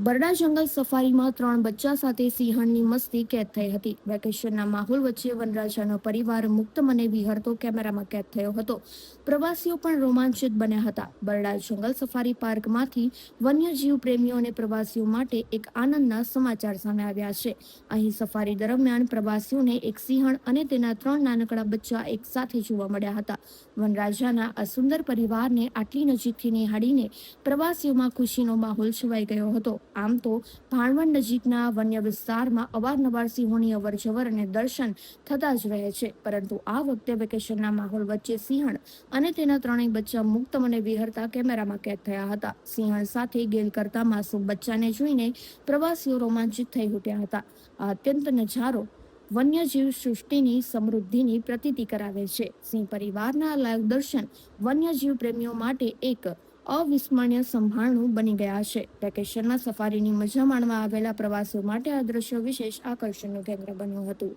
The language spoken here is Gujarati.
બરડા જંગલ સફારીમાં 3 બચ્ચા સાથે સિંહણની મસ્તી કેદ થઈ હતી. વેકેશનના માહોલ વચ્ચે વનરાજાનો પરિવાર મુક્ત મને વિહરતો કેમેરામાં કેદ થયો હતો. પ્રવાસીઓ પણ રોમાંચિત બન્યા હતા. બરડા જંગલ સફારી પાર્કમાંથી વન્યજીવ પ્રેમીઓ અને પ્રવાસીઓ માટે એક આનંદના સમાચાર સામે આવ્યા છે. અહીં સફારી દરમિયાન પ્રવાસીઓને એક સિંહણ અને તેના 3 નાનકડા બચ્ચા એક સાથે જોવા મળ્યા હતા. વનરાજાના આ સુંદર પરિવારને આટલી નજીકથી નિહાળીને પ્રવાસીઓમાં ખુશીનો માહોલ છવાઈ ગયો હતો. આમ તો ભાણવડ નજીકના વન્ય વિસ્તારમાં અવારનવાર સિંહોની અવરજવર અને દર્શન થતા જ રહે છે, પરંતુ આ વખતે વેકેશનના માહોલ વચ્ચે સિંહણ અને તેના 3 બચ્ચા મુક્ત મને વિહરતા કેમેરામાં કેદ થયા હતા. સિંહણ સાથે ગેલ કરતા માસૂમ બચ્ચાને જોઈને પ્રવાસીઓ રોમાંચિત થઈ ઉઠ્યા હતા. આ અત્યંત નજારો વન્યજીવ સૃષ્ટિની સમૃદ્ધિની પ્રતીતિ કરાવે છે. સિંહ પરિવારના લાઈવ દર્શન વન્યજીવ પ્રેમીઓ માટે એક અવિસ્મરણીય સંભાળણું બની ગયા છે. વેકેશનમાં સફારીની મજા માણવા આવેલા પ્રવાસીઓ માટે આ દ્રશ્ય વિશેષ આકર્ષણનું કેન્દ્ર બન્યું હતું.